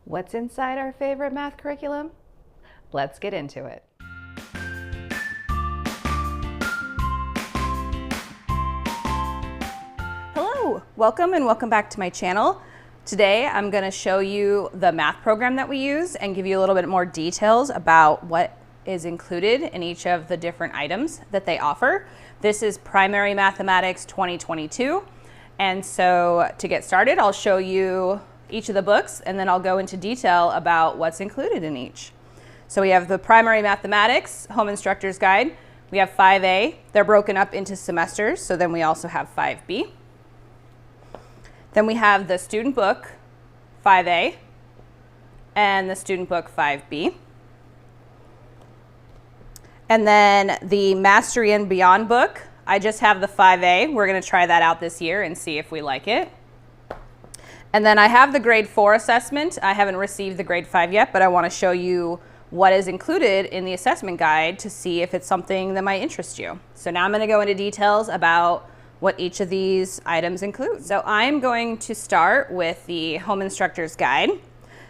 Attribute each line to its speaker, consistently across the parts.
Speaker 1: What's inside our favorite math curriculum? Let's get into it.
Speaker 2: Hello, welcome and welcome back to my channel. Today I'm going to show you the math program that we use and give you a little bit more details about what is included in each of the different items that they offer. This is Primary Mathematics 2022, and so to get started I'll show you each of the books and then I'll go into detail about what's included in each. So we have the Primary Mathematics Home Instructor's Guide. We have 5A. They're broken up into semesters, so then we also have 5B. Then we have the student book 5A and the student book 5B. And then the Mastery and Beyond book, I just have the 5A. We're going to try that out this year and see if we like it. And then I have the grade 4 assessment. I haven't received the grade 5 yet, but I want to show you what is included in the assessment guide to see if it's something that might interest you. So now I'm going to go into details about what each of these items include. So I'm going to start with the Home Instructor's Guide.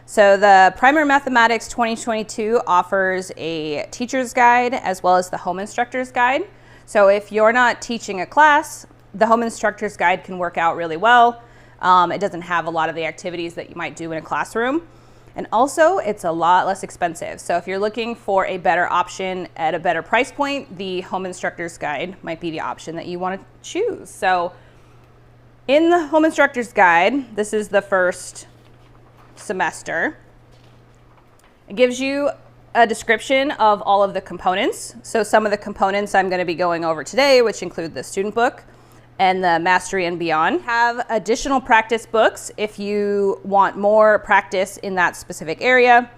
Speaker 2: So the Primary Mathematics 2022 offers a teacher's guide as well as the Home Instructor's Guide. So if you're not teaching a class, the Home Instructor's Guide can work out really well. It doesn't have a lot of the activities that you might do in a classroom. And also, it's a lot less expensive. So if you're looking for a better option at a better price point, the Home Instructor's Guide might be the option that you want to choose. So in the Home Instructor's Guide, this is the first semester. It gives you a description of all of the components. So some of the components I'm going to be going over today, which include the student book and the Mastery and Beyond. Have additional practice books if you want more practice in that specific area.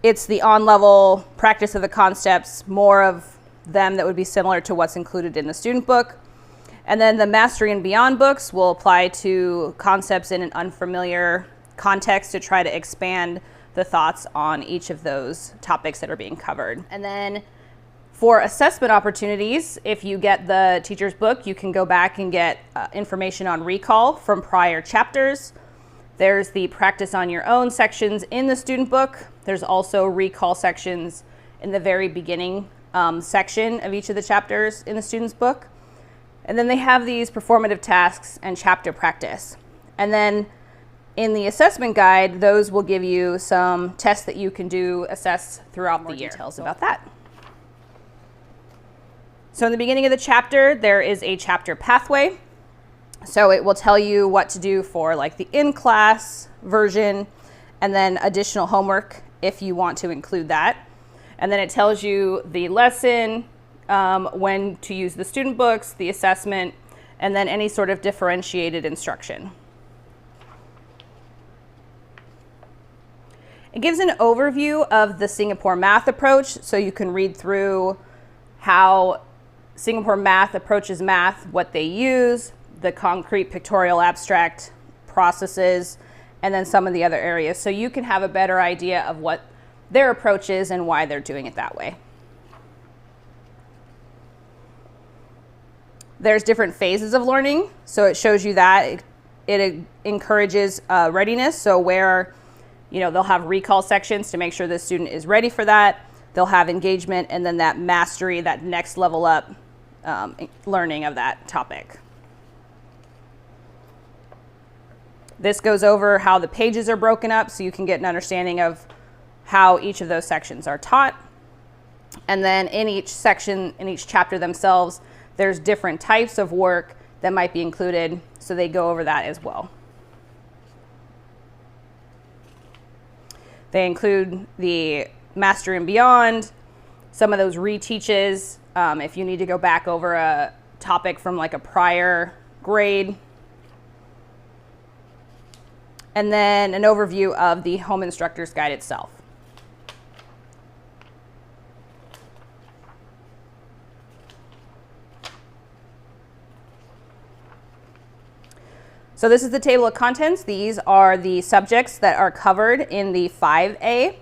Speaker 2: It's the on-level practice of the concepts, more of them that would be similar to what's included in the student book. And then the Mastery and Beyond books will apply to concepts in an unfamiliar context to try to expand the thoughts on each of those topics that are being covered. And then for assessment opportunities, if you get the teacher's book, you can go back and get information on recall from prior chapters. There's the practice on your own sections in the student book. There's also recall sections in the very beginning section of each of the chapters in the student's book. And then they have these performative tasks and chapter practice. And then in the assessment guide, those will give you some tests that you can assess throughout the year. Details about that. So in the beginning of the chapter, there is a chapter pathway. So it will tell you what to do for like the in-class version and then additional homework if you want to include that. And then it tells you the lesson, when to use the student books, the assessment, and then any sort of differentiated instruction. It gives an overview of the Singapore math approach, so you can read through how Singapore math approaches math, what they use, the concrete pictorial abstract processes, and then some of the other areas. So you can have a better idea of what their approach is and why they're doing it that way. There's different phases of learning. So it shows you that it encourages readiness. So where, they'll have recall sections to make sure the student is ready for that. They'll have engagement and then that mastery, that next level up learning of that topic. This goes over how the pages are broken up so you can get an understanding of how each of those sections are taught. And then in each section, in each chapter themselves, there's different types of work that might be included, so they go over that as well. They include the Mastery and Beyond, some of those reteaches, if you need to go back over a topic from like a prior grade. And then an overview of the Home Instructor's Guide itself. So this is the table of contents. These are the subjects that are covered in the 5A.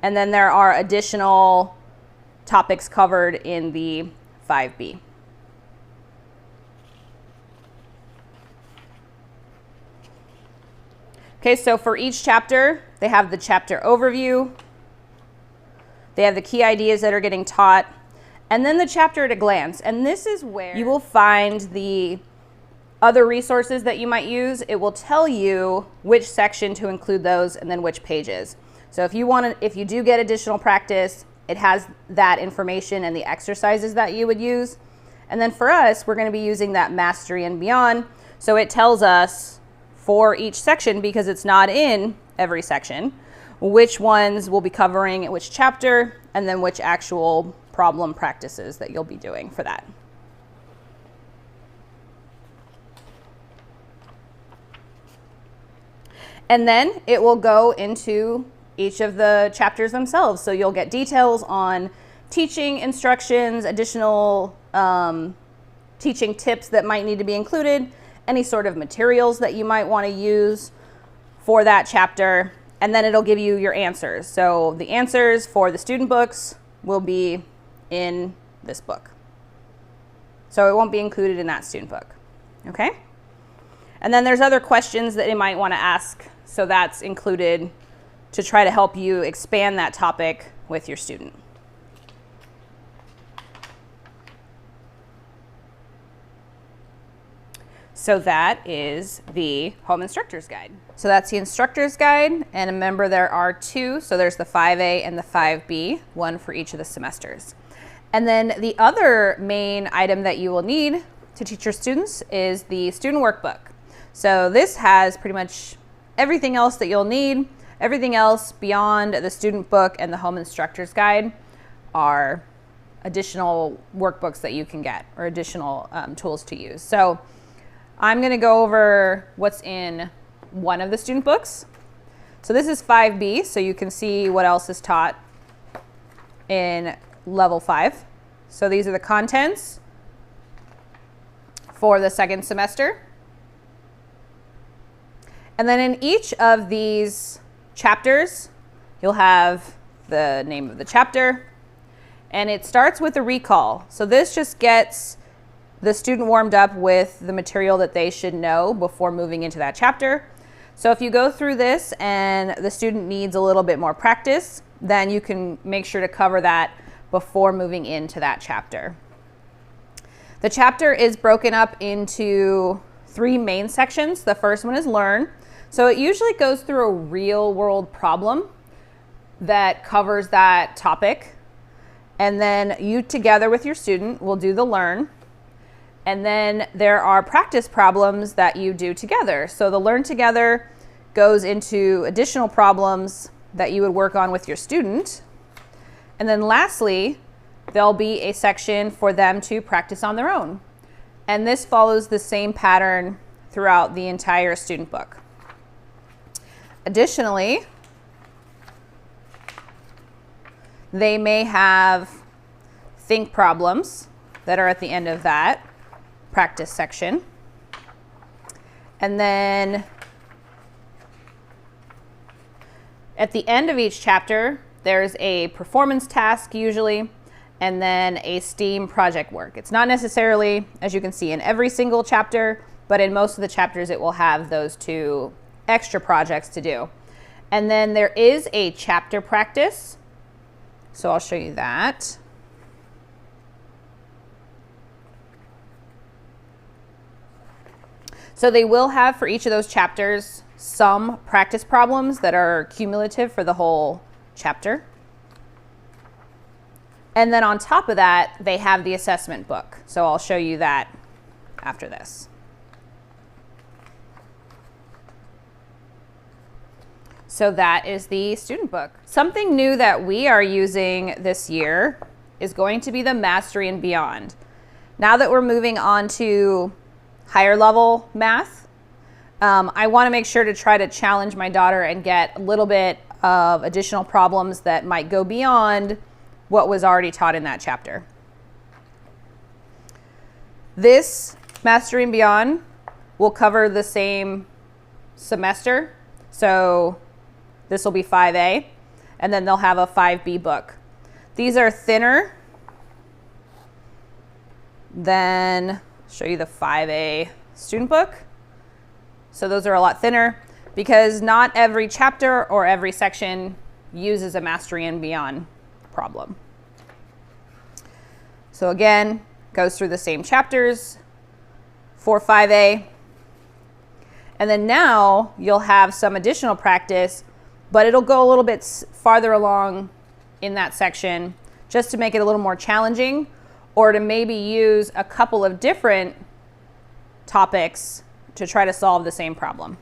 Speaker 2: And then there are additional topics covered in the 5B. Okay, so for each chapter, they have the chapter overview, they have the key ideas that are getting taught, and then the chapter at a glance. And this is where you will find the other resources that you might use. It will tell you which section to include those and then which pages. So if you do get additional practice, it has that information and the exercises that you would use. And then for us, we're going to be using that Mastery and Beyond. So it tells us for each section, because it's not in every section, which ones we'll be covering at which chapter, and then which actual problem practices that you'll be doing for that. And then it will go into each of the chapters themselves. So you'll get details on teaching instructions, additional teaching tips that might need to be included, any sort of materials that you might want to use for that chapter, and then it'll give you your answers. So the answers for the student books will be in this book. So it won't be included in that student book, okay? And then there's other questions that you might want to ask, so that's included to try to help you expand that topic with your student. So that is the Home Instructor's Guide. So that's the Instructor's Guide, and remember there are two, so there's the 5A and the 5B, one for each of the semesters. And then the other main item that you will need to teach your students is the student workbook. So this has pretty much everything else that you'll need. Everything else beyond the student book and the Home Instructor's Guide are additional workbooks that you can get, or additional tools to use. So I'm going to go over what's in one of the student books. So this is 5B, so you can see what else is taught in level 5. So these are the contents for the second semester. And then in each of these chapters, you'll have the name of the chapter, and it starts with a recall. So this just gets the student warmed up with the material that they should know before moving into that chapter. So if you go through this and the student needs a little bit more practice, then you can make sure to cover that before moving into that chapter. The chapter is broken up into 3 main sections. The first one is Learn. So it usually goes through a real world problem that covers that topic. And then you together with your student will do the Learn. And then there are practice problems that you do together. So the Learn Together goes into additional problems that you would work on with your student. And then lastly, there'll be a section for them to practice on their own. And this follows the same pattern throughout the entire student book. Additionally, they may have think problems that are at the end of that practice section. And then at the end of each chapter, there's a performance task usually, and then a STEAM project work. It's not necessarily, as you can see, in every single chapter, but in most of the chapters it will have those 2 extra projects to do. And then there is a chapter practice. So I'll show you that. So they will have for each of those chapters some practice problems that are cumulative for the whole chapter. And then on top of that, they have the assessment book. So I'll show you that after this. So that is the student book. Something new that we are using this year is going to be the Mastery and Beyond. Now that we're moving on to higher level math, I want to make sure to try to challenge my daughter and get a little bit of additional problems that might go beyond what was already taught in that chapter. This Mastery and Beyond will cover the same semester. So this will be 5A, and then they'll have a 5B book. These are thinner than, show you the 5A student book. So those are a lot thinner. because not every chapter or every section uses a Mastery and Beyond problem. So again, goes through the same chapters for 5A. And then now you'll have some additional practice, but it'll go a little bit farther along in that section just to make it a little more challenging, or to maybe use a couple of different topics to try to solve the same problem.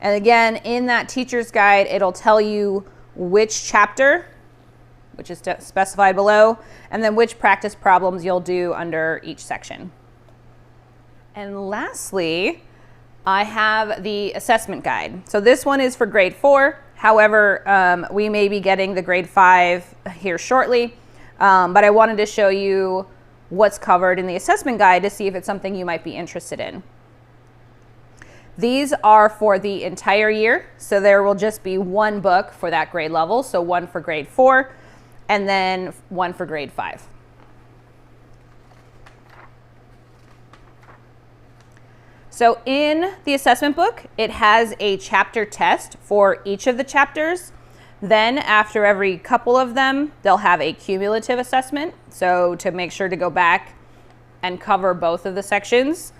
Speaker 2: And again, in that teacher's guide, it'll tell you which chapter, which is specified below, and then which practice problems you'll do under each section. And lastly, I have the assessment guide. So this one is for grade 4. However, we may be getting the grade 5 here shortly, but I wanted to show you what's covered in the assessment guide to see if it's something you might be interested in. These are for the entire year, so there will just be one book for that grade level, so one for grade 4, and then one for grade 5. So in the assessment book, it has a chapter test for each of the chapters. Then after every couple of them, they'll have a cumulative assessment, so to make sure to go back and cover both of the sections.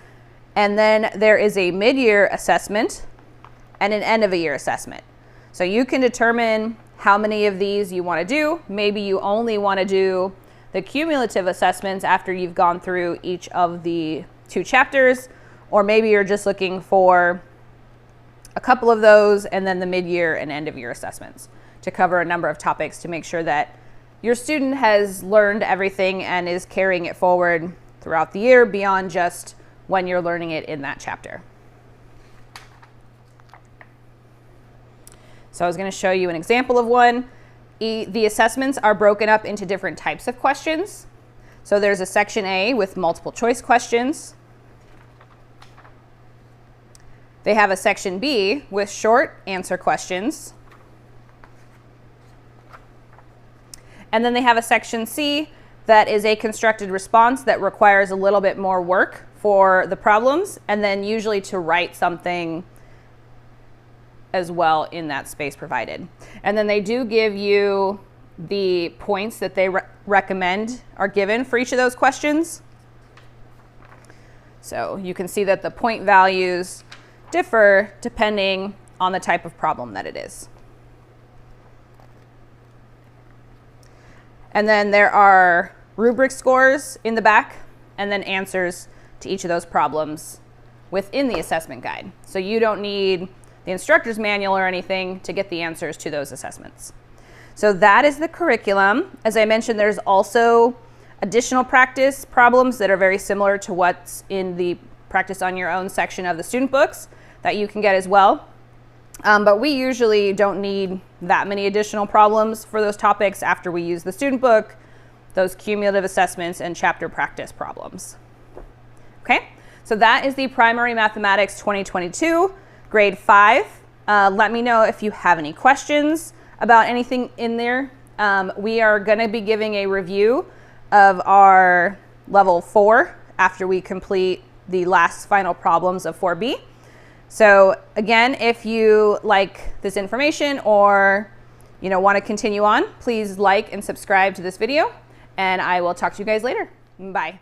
Speaker 2: And then there is a mid-year assessment and an end-of-a-year assessment. So you can determine how many of these you want to do. Maybe you only want to do the cumulative assessments after you've gone through each of the 2 chapters, or maybe you're just looking for a couple of those and then the mid-year and end-of-year assessments to cover a number of topics to make sure that your student has learned everything and is carrying it forward throughout the year beyond just when you're learning it in that chapter. So I was going to show you an example of one. The assessments are broken up into different types of questions. So there's a section A with multiple choice questions. They have a section B with short answer questions. And then they have a section C that is a constructed response that requires a little bit more work for the problems, and then usually to write something as well in that space provided. And then they do give you the points that they recommend are given for each of those questions. So you can see that the point values differ depending on the type of problem that it is. And then there are rubric scores in the back, and then answers to each of those problems within the assessment guide. So you don't need the instructor's manual or anything to get the answers to those assessments. So that is the curriculum. As I mentioned, there's also additional practice problems that are very similar to what's in the practice on your own section of the student books that you can get as well. But we usually don't need that many additional problems for those topics after we use the student book, those cumulative assessments, and chapter practice problems. Okay, so that is the Primary Mathematics 2022, grade 5. Let me know if you have any questions about anything in there. We are going to be giving a review of our level 4 after we complete the last final problems of 4B. So again, if you like this information or want to continue on, please like and subscribe to this video, and I will talk to you guys later. Bye.